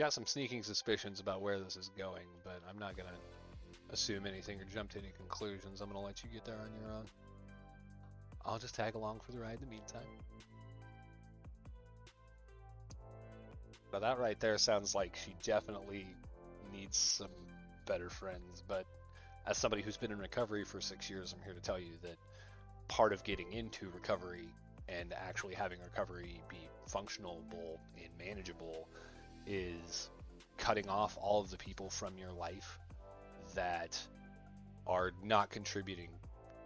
got some sneaking suspicions about where this is going, but I'm not gonna assume anything or jump to any conclusions. I'm gonna let you get there on your own. I'll just tag along for the ride in the meantime. But that right there sounds like she definitely needs some better friends. But as somebody who's been in recovery for 6 years, I'm here to tell you that part of getting into recovery and actually having recovery be functional and manageable is cutting off all of the people from your life that are not contributing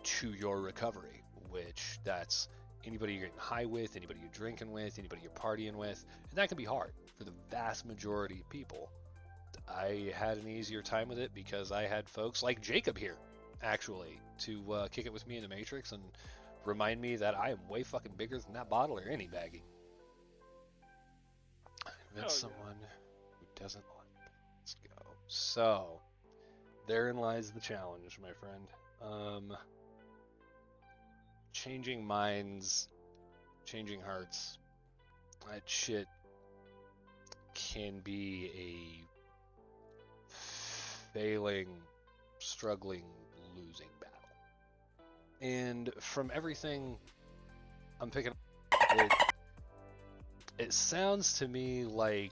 to your recovery, which that's anybody you're getting high with, anybody you're drinking with, anybody you're partying with, and that can be hard for the vast majority of people. I had an easier time with it because I had folks like Jacob here, actually, to kick it with me in the Matrix and remind me that I am way fucking bigger than that bottle or any baggie. Convince someone who doesn't like it. Let's go. So, therein lies the challenge, my friend. Changing minds, changing hearts, that shit can be a failing, struggling, losing battle. And from everything I'm picking up, it sounds to me like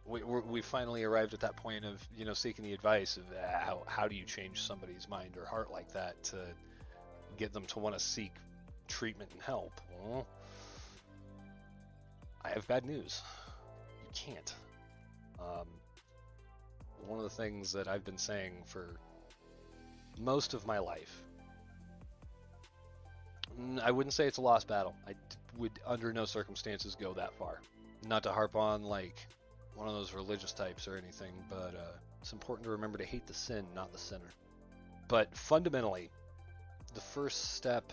we finally arrived at that point of, you know, seeking the advice of how do you change somebody's mind or heart like that to get them to want to seek treatment and help. Well, I have bad news. You can't. One of the things that I've been saying for most of my life, I wouldn't say it's a lost battle. I would under no circumstances go that far. Not to harp on like one of those religious types or anything, but it's important to remember to hate the sin, not the sinner. But fundamentally, the first step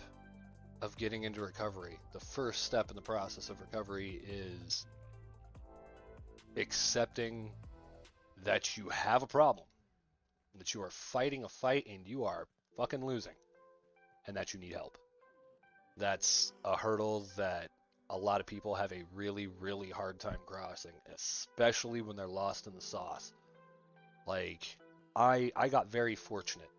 of getting into recovery, the first step in the process of recovery is accepting that you have a problem, that you are fighting a fight and you are fucking losing, and that you need help. That's a hurdle that a lot of people have a really, really hard time crossing, especially when they're lost in the sauce. Like, I got very fortunate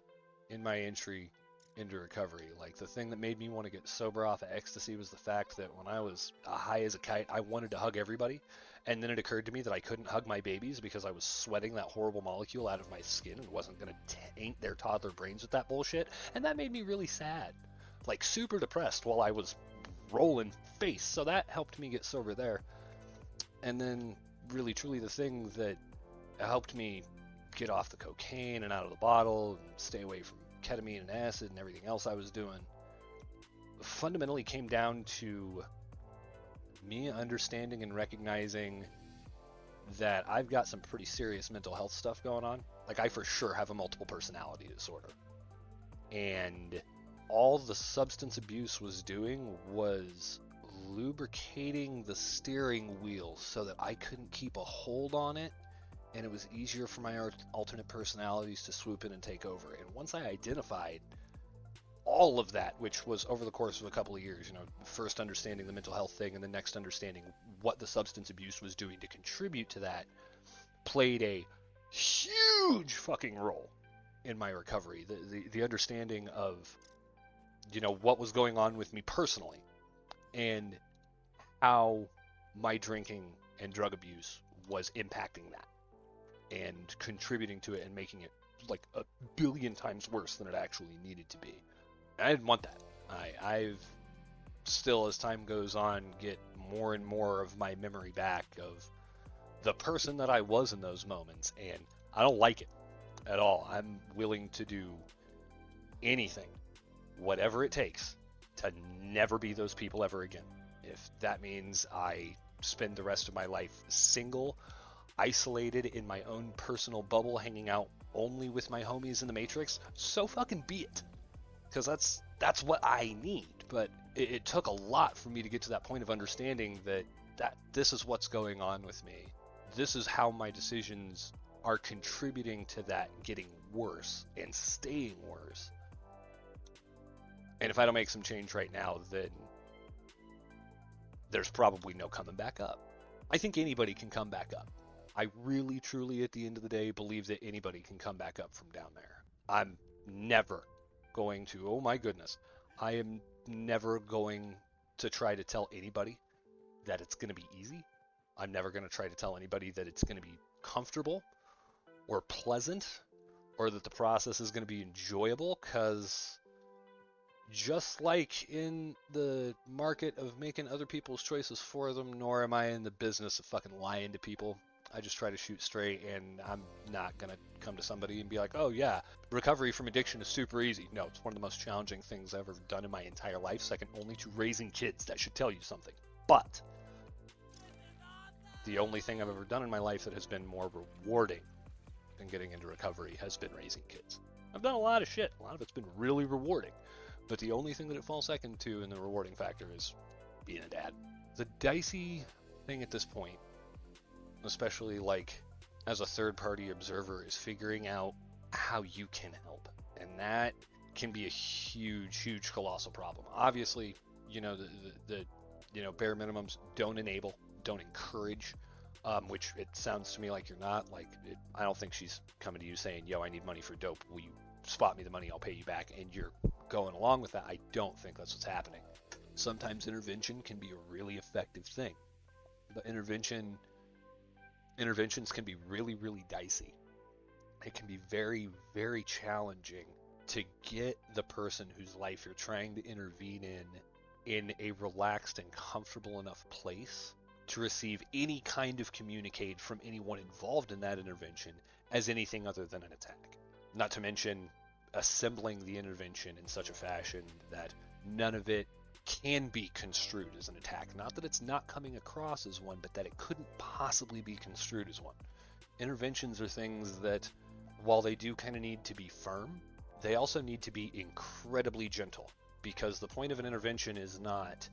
in my entry into recovery. Like, the thing that made me want to get sober off of ecstasy was the fact that when I was high as a kite, I wanted to hug everybody. And then it occurred to me that I couldn't hug my babies because I was sweating that horrible molecule out of my skin and wasn't going to taint their toddler brains with that bullshit. And that made me really sad. Like, super depressed while I was rolling face. So that helped me get sober there. And then, really, truly, the thing that helped me get off the cocaine and out of the bottle and stay away from ketamine and acid and everything else I was doing fundamentally came down to me understanding and recognizing that I've got some pretty serious mental health stuff going on. Like, I for sure have a multiple personality disorder. And all the substance abuse was doing was lubricating the steering wheel so that I couldn't keep a hold on it, and it was easier for my alternate personalities to swoop in and take over. And once I identified all of that, which was over the course of a couple of years, you know, first understanding the mental health thing and then next understanding what the substance abuse was doing to contribute to that, played a huge fucking role in my recovery. The understanding of, you know, what was going on with me personally and how my drinking and drug abuse was impacting that and contributing to it and making it like a billion times worse than it actually needed to be. I didn't want that. I've still, as time goes on, get more and more of my memory back of the person that I was in those moments, and I don't like it at all. I'm willing to do anything, whatever it takes, to never be those people ever again. If that means I spend the rest of my life single, isolated in my own personal bubble, hanging out only with my homies in the Matrix, so fucking be it. Because that's what I need. But it took a lot for me to get to that point of understanding that this is what's going on with me. This is how my decisions are contributing to that getting worse and staying worse. And if I don't make some change right now, then there's probably no coming back up. I think anybody can come back up. I really, truly, at the end of the day, believe that anybody can come back up from down there. I'm never going to, oh my goodness, I am never going to try to tell anybody that it's going to be easy. I'm never going to try to tell anybody that it's going to be comfortable or pleasant or that the process is going to be enjoyable, because just like in the market of making other people's choices for them, nor am I in the business of fucking lying to people. I just try to shoot straight, and I'm not going to come to somebody and be like, oh yeah, recovery from addiction is super easy. No, it's one of the most challenging things I've ever done in my entire life, second only to raising kids. That should tell you something. But the only thing I've ever done in my life that has been more rewarding than getting into recovery has been raising kids. I've done a lot of shit. A lot of it's been really rewarding. But the only thing that it falls second to in the rewarding factor is being a dad. The dicey thing at this point, especially like as a third-party observer, is figuring out how you can help. And that can be a huge, huge, colossal problem. Obviously, the bare minimums don't enable, don't encourage, which it sounds to me like you're not. I don't think she's coming to you saying, yo, I need money for dope. Will you spot me the money? I'll pay you back. And you're going along with that. I don't think that's what's happening. Sometimes intervention can be a really effective thing, but interventions can be really, really dicey. It can be very, very challenging to get the person whose life you're trying to intervene in a relaxed and comfortable enough place to receive any kind of communicate from anyone involved in that intervention as anything other than an attack. Not to mention assembling the intervention in such a fashion that none of it can be construed as an attack. Not that it's not coming across as one, but that it couldn't possibly be construed as one. Interventions are things that, while they do kind of need to be firm, they also need to be incredibly gentle, because the point of an intervention is not,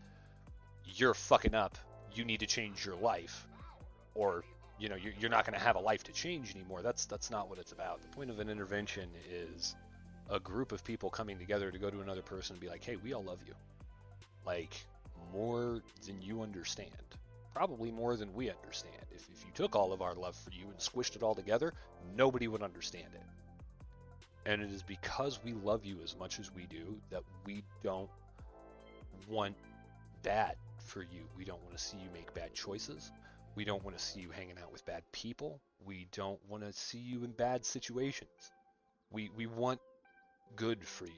you're fucking up, you need to change your life, or you're not going to have a life to change anymore. That's not what it's about. The point of an intervention is a group of people coming together to go to another person and be like, hey, we all love you. Like, more than you understand. Probably more than we understand. If you took all of our love for you and squished it all together, nobody would understand it. And it is because we love you as much as we do that we don't want bad for you. We don't want to see you make bad choices. We don't want to see you hanging out with bad people. We don't want to see you in bad situations. We want good for you.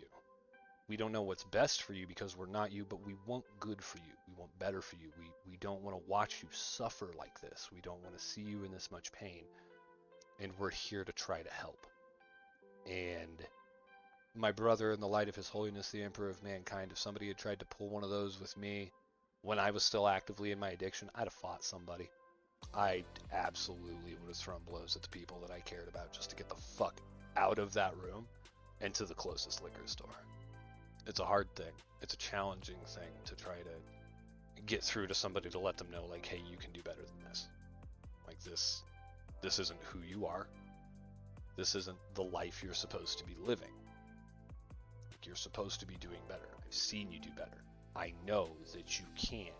We don't know what's best for you because we're not you, but we want good for you. We want better for you. We don't want to watch you suffer like this. We don't want to see you in this much pain. And we're here to try to help. And my brother, in the light of His Holiness the Emperor of Mankind, if somebody had tried to pull one of those with me when I was still actively in my addiction, I'd have fought somebody. I absolutely would have thrown blows at the people that I cared about just to get the fuck out of that room and to the closest liquor store. It's a hard thing. It's a challenging thing to try to get through to somebody to let them know, like, hey, you can do better than this. Like, this isn't who you are. This isn't the life you're supposed to be living. Like, you're supposed to be doing better. I've seen you do better. I know that you can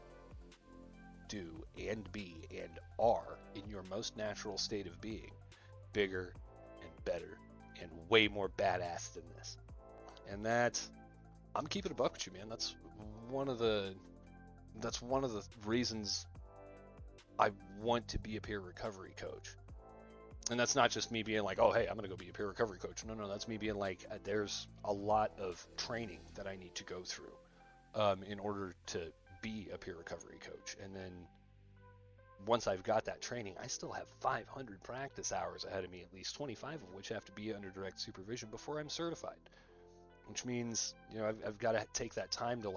do and be and are, in your most natural state of being, bigger and better and way more badass than this. And I'm keeping a buck with you, man. That's one of the reasons I want to be a peer recovery coach. And that's not just me being like, oh, hey, I'm going to go be a peer recovery coach. No, that's me being like, there's a lot of training that I need to go through in order to be a peer recovery coach. And then once I've got that training, I still have 500 practice hours ahead of me, at least 25 of which have to be under direct supervision before I'm certified. Which means, I've got to take that time to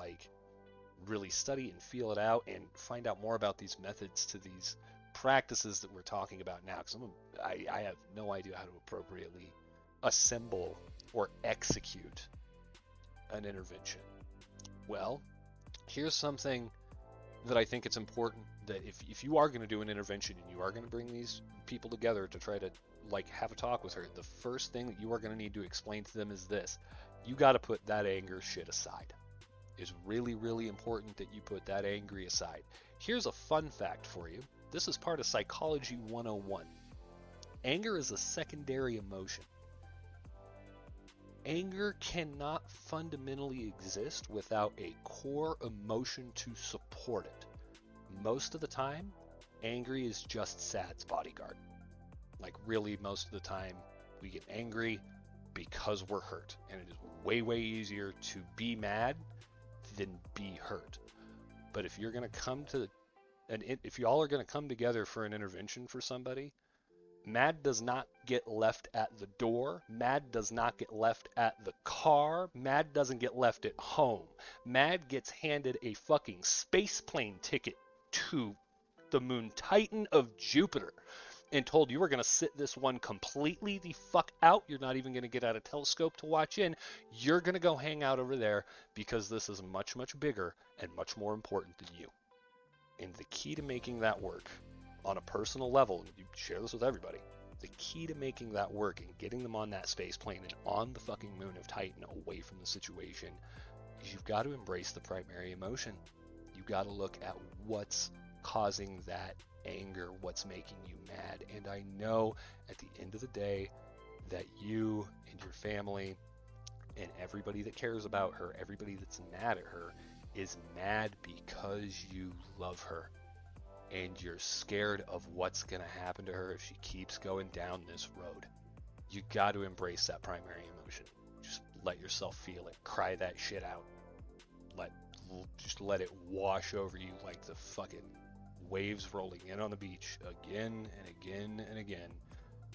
really study and feel it out and find out more about these methods to these practices that we're talking about now, because I have no idea how to appropriately assemble or execute an intervention. Well, here's something that I think it's important that if you are going to do an intervention and you are going to bring these people together to try to have a talk with her, the first thing that you are going to need to explain to them is this: you got to put that anger shit aside. It's really, really important that you put that angry aside. Here's a fun fact for you. This is part of Psychology 101. Anger is a secondary emotion. Anger cannot fundamentally exist without a core emotion to support it. Most of the time, angry is just sad's bodyguard. Like, really, most of the time, we get angry because we're hurt. And it is way, way easier to be mad than be hurt. But if you're going to come to, if y'all are going to come together for an intervention for somebody, mad does not get left at the door. Mad does not get left at the car. Mad doesn't get left at home. Mad gets handed a fucking space plane ticket to the moon Titan of Jupiter and told you were going to sit this one completely the fuck out. You're not even going to get out a telescope to watch in. You're going to go hang out over there because this is much, much bigger and much more important than you. And the key to making that work on a personal level, and you share this with everybody, the key to making that work and getting them on that space plane and on the fucking moon of Titan away from the situation is you've got to embrace the primary emotion. You've got to look at what's causing that anger, what's making you mad. And I know at the end of the day that you and your family and everybody that cares about her, everybody that's mad at her, is mad because you love her. And you're scared of what's going to happen to her if she keeps going down this road. You got to embrace that primary emotion. Just let yourself feel it. Cry that shit out. Just let it wash over you like the fucking waves rolling in on the beach again and again and again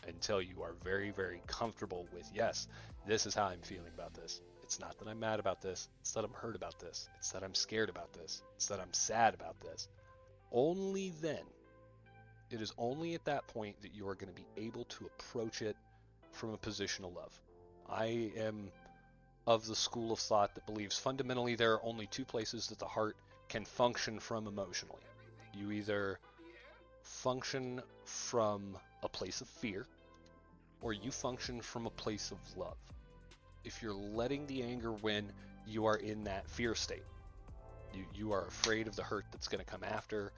until you are very, very comfortable with, yes, this is how I'm feeling about this. It's not that I'm mad about this. It's that I'm hurt about this. It's that I'm scared about this. It's that I'm sad about this. Only then, it is only at that point that you are going to be able to approach it from a position of love. I am of the school of thought that believes fundamentally there are only two places that the heart can function from emotionally. You either function from a place of fear, or you function from a place of love. If you're letting the anger win, you are in that fear state. You are afraid of the hurt that's going to come after.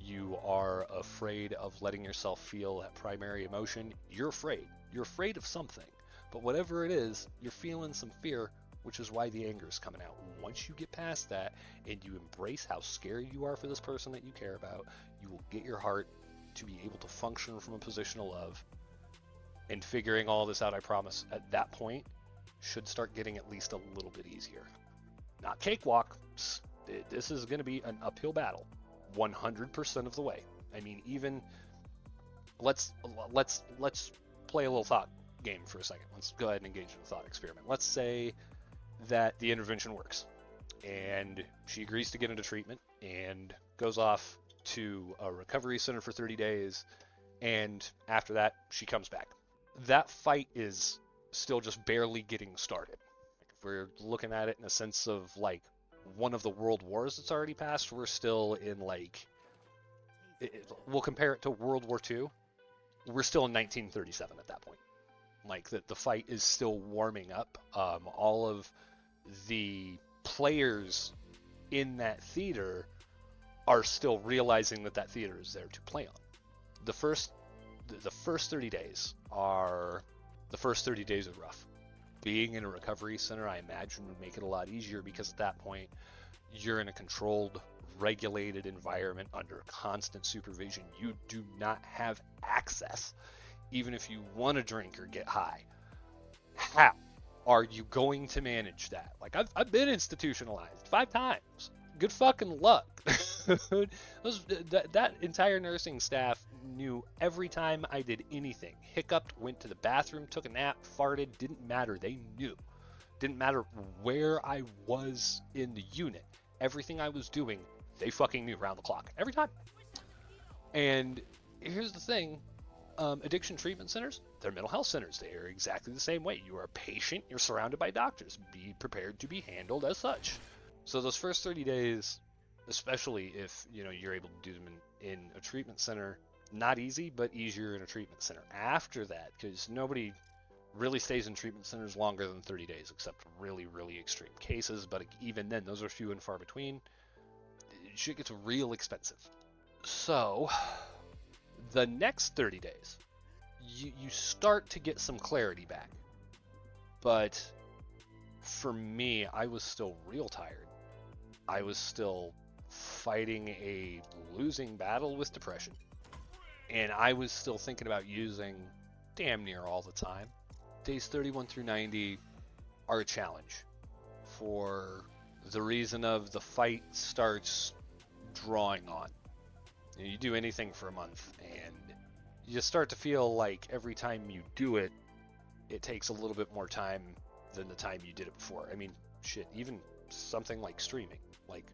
You are afraid of letting yourself feel that primary emotion. You're afraid. You're afraid of something. But whatever it is, you're feeling some fear, which is why the anger is coming out. Once you get past that and you embrace how scared you are for this person that you care about, you will get your heart to be able to function from a position of love. And figuring all this out, I promise, at that point, should start getting at least a little bit easier. Not cakewalk. This is going to be an uphill battle 100% of the way. I mean, even let's play a little thought game for a second. Let's go ahead and engage in a thought experiment. Let's say that the intervention works and she agrees to get into treatment and goes off to a recovery center for 30 days, and after that she comes back. That fight is still just barely getting started. If we're looking at it in a sense of like one of the world wars that's already passed, we're still in like, we'll compare it to World War II. We're still in 1937 at that point. Like the fight is still warming up. All of the players in that theater are still realizing that that theater is there to play on. The first 30 days are rough. Being in a recovery center, I imagine, would make it a lot easier because at that point, you're in a controlled, regulated environment under constant supervision. You do not have access, even if you want to drink or get high. How are you going to manage that? Like, I've been institutionalized 5 times. Good fucking luck. That entire nursing staff knew every time I did anything. Hiccuped, went to the bathroom, took a nap, farted, didn't matter. They knew. Didn't matter where I was in the unit. Everything I was doing, they fucking knew around the clock. Every time. And here's the thing. Addiction treatment centers, they're mental health centers. They are exactly the same way. You are a patient. You're surrounded by doctors. Be prepared to be handled as such. So those first 30 days, especially if you're able to do them in a treatment center, not easy, but easier in a treatment center. After that, because nobody really stays in treatment centers longer than 30 days, except really, really extreme cases. But even then, those are few and far between. Shit gets real expensive. So the next 30 days you start to get some clarity back. But for me, I was still real tired. I was still fighting a losing battle with depression. And I was still thinking about using damn near all the time. Days 31 through 90 are a challenge for the reason of the fight starts drawing on. You do anything for a month and you start to feel like every time you do it, it takes a little bit more time than the time you did it before. I mean, shit, even something like streaming. Like,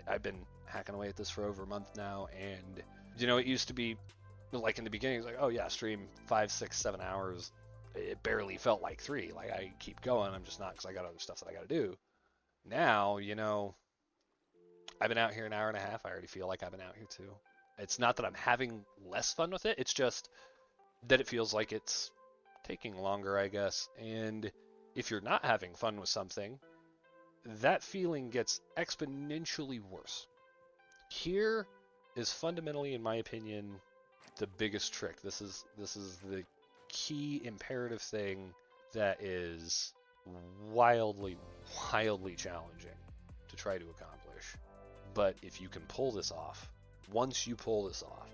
I've been hacking away at this for over a month now, and, it used to be, like in the beginning, it's like, oh yeah, stream 5, 6, 7 hours. It barely felt like 3. Like, I keep going, I'm just not, because I got other stuff that I got to do. Now, I've been out here an hour and a half. I already feel like I've been out here too. It's not that I'm having less fun with it, it's just that it feels like it's taking longer, I guess. And if you're not having fun with something, that feeling gets exponentially worse. Here is fundamentally, in my opinion, the biggest trick. This is the key imperative thing that is wildly challenging to try to accomplish. But if you can pull this off, once you pull this off,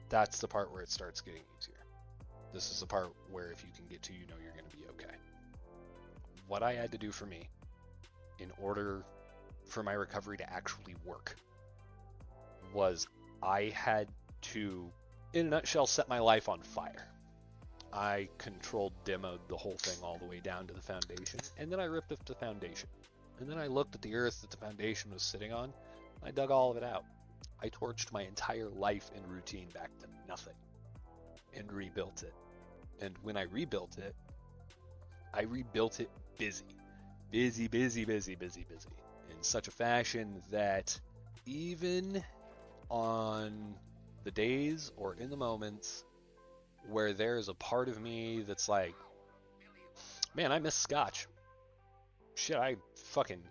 that's the part where it starts getting easier. This is the part where if you can get to, you're going to be okay. What I had to do for me in order for my recovery to actually work was I had to, in a nutshell, set my life on fire. I controlled demoed the whole thing all the way down to the foundation, and then I ripped up the foundation. And then I looked at the earth that the foundation was sitting on. I dug all of it out. I torched my entire life and routine back to nothing and rebuilt it. And when I rebuilt it busy. In such a fashion that even on the days or in the moments where there's a part of me that's like, man, I miss scotch. Shit, I fucking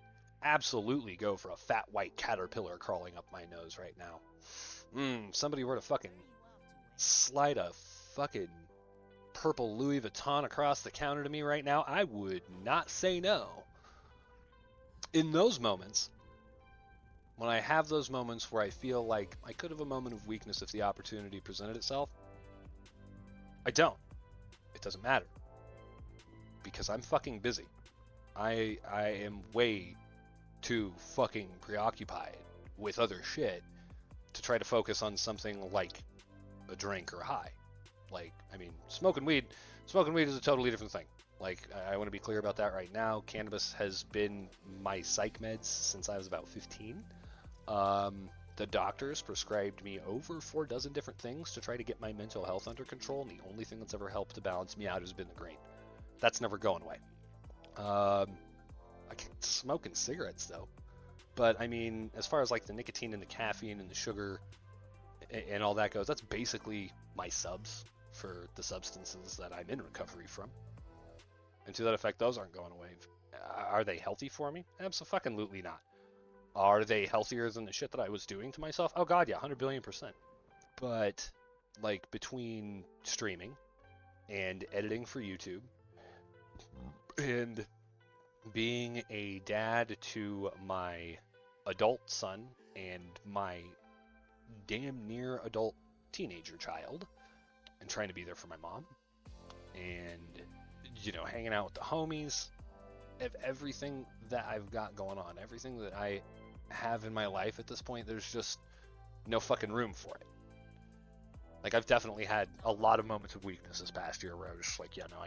absolutely go for a fat white caterpillar crawling up my nose right now. Somebody were to fucking slide a fucking purple Louis Vuitton across the counter to me right now, I would not say no. In those moments, when I have those moments where I feel like I could have a moment of weakness if the opportunity presented itself, I don't. It doesn't matter. Because I'm fucking busy. I am way too fucking preoccupied with other shit to try to focus on something like a drink or a high. Like, I mean, smoking weed is a totally different thing. Like, I want to be clear about that right now. Cannabis has been my psych meds since I was about 15. The doctors prescribed me over 4 dozen different things to try to get my mental health under control, and the only thing that's ever helped to balance me out has been the grain. That's never going away. I keep smoking cigarettes, though. But, I mean, as far as, like, the nicotine and the caffeine and the sugar and all that goes, that's basically my subs for the substances that I'm in recovery from. And to that effect, those aren't going away. Are they healthy for me? Abso-fucking-lutely not. Are they healthier than the shit that I was doing to myself? Oh god, yeah, 100 billion%. But, like, between streaming and editing for YouTube and being a dad to my adult son and my damn near adult teenager child, and trying to be there for my mom, and, hanging out with the homies, everything that I've got going on, everything that I have in my life at this point, there's just no fucking room for it. Like, I've definitely had a lot of moments of weakness this past year where I was just like, yeah, no,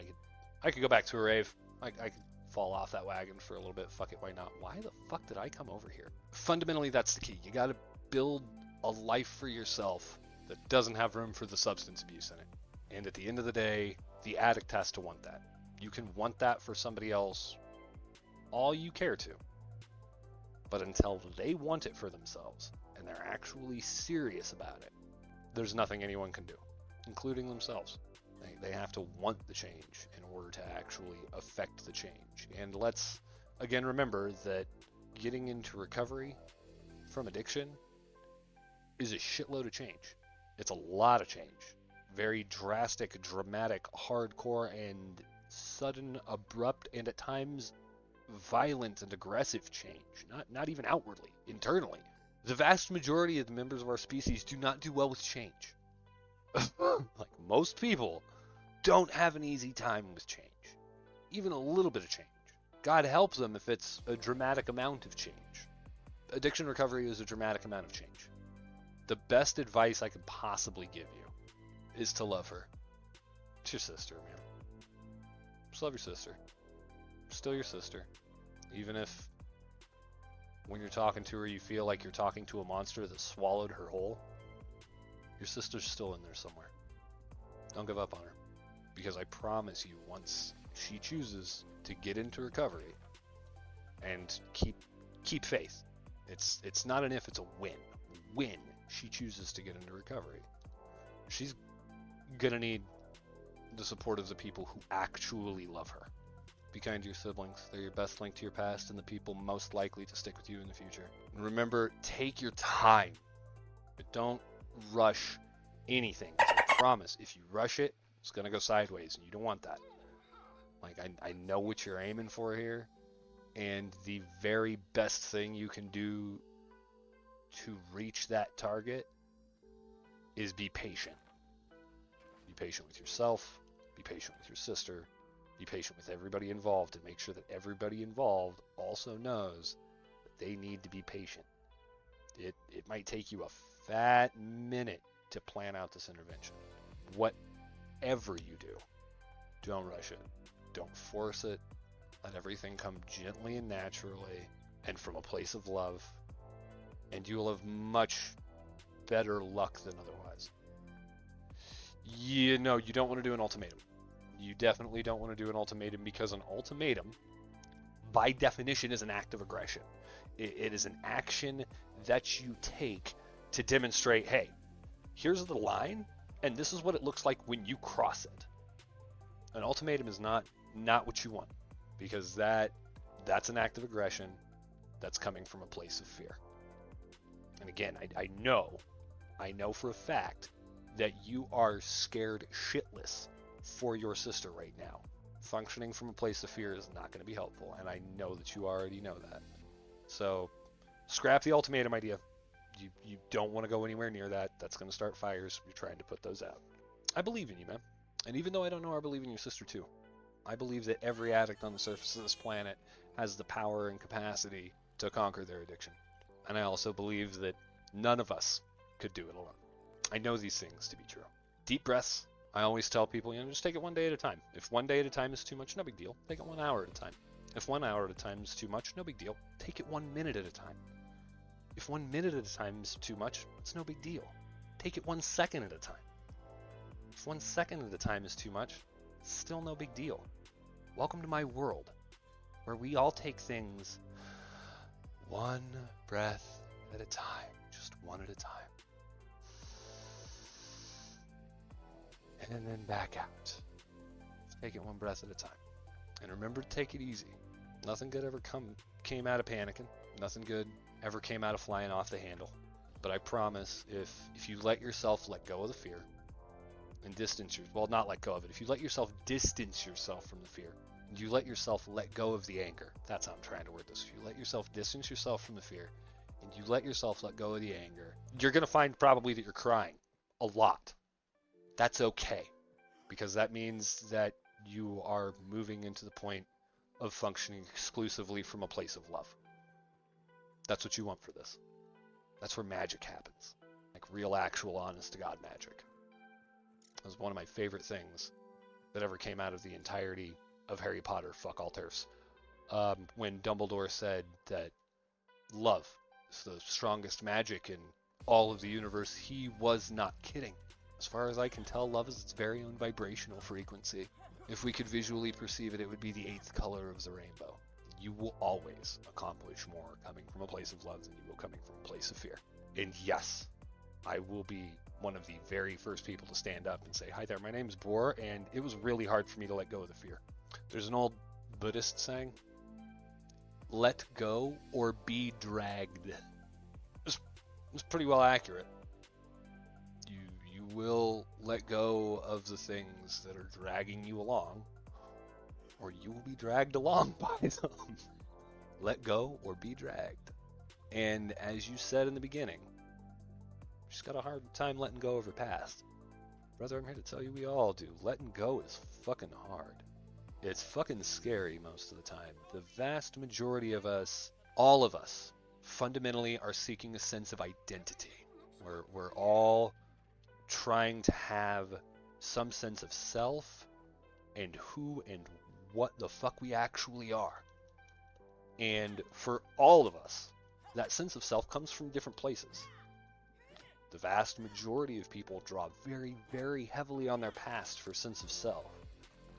I could go back to a rave. I could fall off that wagon for a little bit. Fuck it, why not? Why the fuck did I come over here? Fundamentally, that's the key. You gotta build a life for yourself that doesn't have room for the substance abuse in it. And at the end of the day, the addict has to want that. You can want that for somebody else all you care to. But until they want it for themselves, and they're actually serious about it, there's nothing anyone can do, including themselves. They have to want the change in order to actually affect the change. And let's, again, remember that getting into recovery from addiction is a shitload of change. It's a lot of change. very drastic, dramatic, hardcore, and sudden, abrupt, and at times violent and aggressive change. Not even outwardly, internally. The vast majority of the members of our species do not do well with change. Like most people don't have an easy time with change. Even a little bit of change. God helps them if it's a dramatic amount of change. Addiction recovery is a dramatic amount of change. The best advice I could possibly give you is to love her. It's your sister, man. Just love your sister. Still your sister. Even if when you're talking to her you feel like you're talking to a monster that swallowed her whole, your sister's still in there somewhere. Don't give up on her. Because I promise you, once she chooses to get into recovery and keep faith, it's not an if, it's a when. When she chooses to get into recovery, she's gonna need the support of the people who actually love her. Be kind to your siblings. They're your best link to your past and the people most likely to stick with you in the future. And remember, take your time. But don't rush anything. I promise, if you rush it, it's gonna go sideways, and you don't want that. Like, I know what you're aiming for here, and the very best thing you can do to reach that target is be patient. Be patient with yourself, be patient with your sister, be patient with everybody involved, and make sure that everybody involved also knows that they need to be patient. It might take you a fat minute to plan out this intervention. Whatever you do, don't rush it. Don't force it. Let everything come gently and naturally and from a place of love, and you will have much better luck than otherwise. You don't want to do an ultimatum. You definitely don't want to do an ultimatum, because an ultimatum, by definition, is an act of aggression. It is an action that you take to demonstrate, hey, here's the line, and this is what it looks like when you cross it. An ultimatum is not what you want, because that's an act of aggression that's coming from a place of fear. And again, I know for a fact that you are scared shitless for your sister right now. Functioning from a place of fear is not going to be helpful, and I know that you already know that. So scrap the ultimatum idea. You don't want to go anywhere near that. That's going to start fires. You're trying to put those out. I believe in you, man. And even though I don't know, I believe in your sister too. I believe that every addict on the surface of this planet has the power and capacity to conquer their addiction. And I also believe that none of us could do it alone. I know these things to be true. Deep breaths. I always tell people, just take it one day at a time. If one day at a time is too much, no big deal. Take it 1 hour at a time. If 1 hour at a time is too much, no big deal. Take it 1 minute at a time. If 1 minute at a time is too much, it's no big deal. Take it 1 second at a time. If 1 second at a time is too much, it's still no big deal. Welcome to my world, where we all take things one breath at a time, just one at a time. And then back out. Take it 1 breath at a time. And remember to take it easy. Nothing good ever came out of panicking. Nothing good ever came out of flying off the handle. But I promise, if you let yourself let go of the fear and not let go of it. If you let yourself distance yourself from the fear, and you let yourself let go of the anger. That's how I'm trying to word this. If you let yourself distance yourself from the fear, and you let yourself let go of the anger, you're going to find probably that you're crying a lot. That's okay, because that means that you are moving into the point of functioning exclusively from a place of love. That's what you want for this. That's where magic happens. Like real, actual, honest-to-God magic. That was one of my favorite things that ever came out of the entirety of Harry Potter, fuck all turfs. When Dumbledore said that love is the strongest magic in all of the universe, he was not kidding. As far as I can tell, love is its very own vibrational frequency. If we could visually perceive it, it would be the 8th color of the rainbow. You will always accomplish more coming from a place of love than you will coming from a place of fear. And yes, I will be one of the very first people to stand up and say, hi there, my name's Bor, and it was really hard for me to let go of the fear. There's an old Buddhist saying, let go or be dragged. It's pretty well accurate. You will let go of the things that are dragging you along, or you will be dragged along by them. Let go or be dragged. And as you said in the beginning, you just got a hard time letting go of your past. Brother, I'm here to tell you we all do. Letting go is fucking hard. It's fucking scary most of the time. The vast majority of us, all of us, fundamentally are seeking a sense of identity. We're all trying to have some sense of self and who and what the fuck we actually are. And for all of us, that sense of self comes from different places. The vast majority of people draw very, very heavily on their past for sense of self.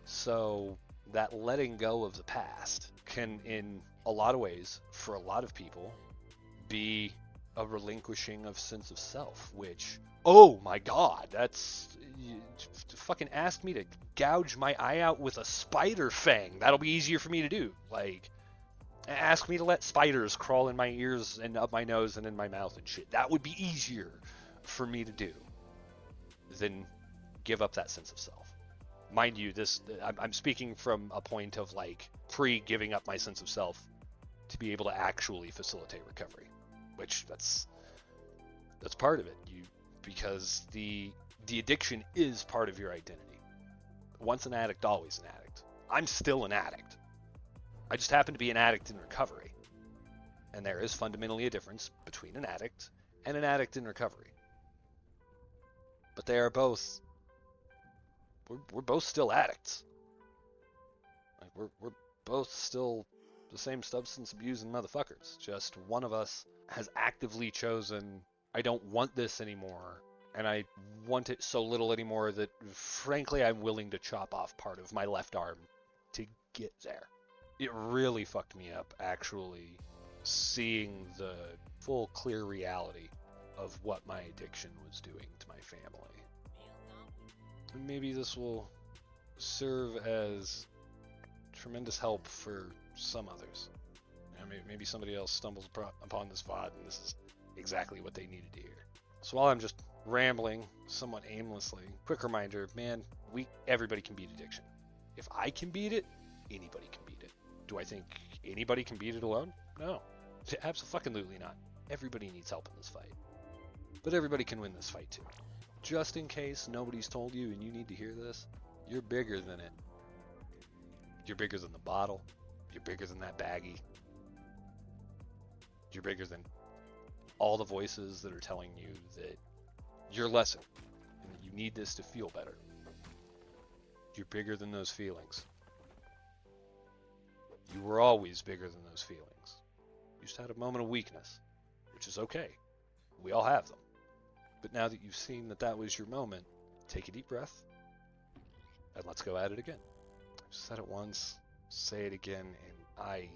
So that letting go of the past can, in a lot of ways, for a lot of people, be a relinquishing of sense of self, which, oh my god, that's, you fucking ask me to gouge my eye out with a spider fang. That'll be easier for me to do. Like, ask me to let spiders crawl in my ears and up my nose and in my mouth and shit. That would be easier for me to do than give up that sense of self. Mind you, I'm speaking from a point of like pre-giving up my sense of self to be able to actually facilitate recovery, which that's part of it. Because the addiction is part of your identity. Once an addict, always an addict. I'm still an addict. I just happen to be an addict in recovery. And there is fundamentally a difference between an addict and an addict in recovery. But they are both, we're both still addicts. Like we're both still the same substance abusing motherfuckers. Just one of us has actively chosen, I don't want this anymore, and I want it so little anymore that frankly I'm willing to chop off part of my left arm to get there. It really fucked me up, actually, seeing the full, clear reality of what my addiction was doing to my family. And maybe this will serve as tremendous help for some others. Maybe somebody else stumbles upon this VOD and this is exactly what they needed to hear. So while I'm just rambling somewhat aimlessly, quick reminder, man, everybody can beat addiction. If I can beat it, anybody can beat it. Do I think anybody can beat it alone? No, absolutely not. Everybody needs help in this fight. But everybody can win this fight too. Just in case nobody's told you and you need to hear this, you're bigger than it. You're bigger than the bottle. You're bigger than that baggie. You're bigger than all the voices that are telling you that you're lesser and that you need this to feel better. You're bigger than those feelings. You were always bigger than those feelings. You just had a moment of weakness, which is okay. We all have them. But now that you've seen that that was your moment, take a deep breath and let's go at it again. I've said it once, say it again, and I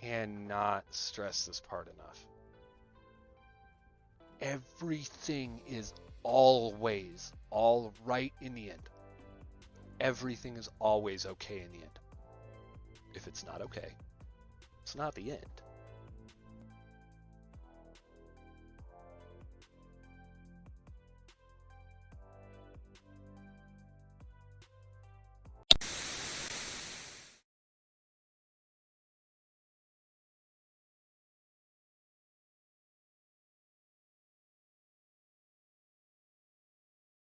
cannot stress this part enough. Everything is always all right in the end. Everything is always okay in the end. If it's not okay, it's not the end.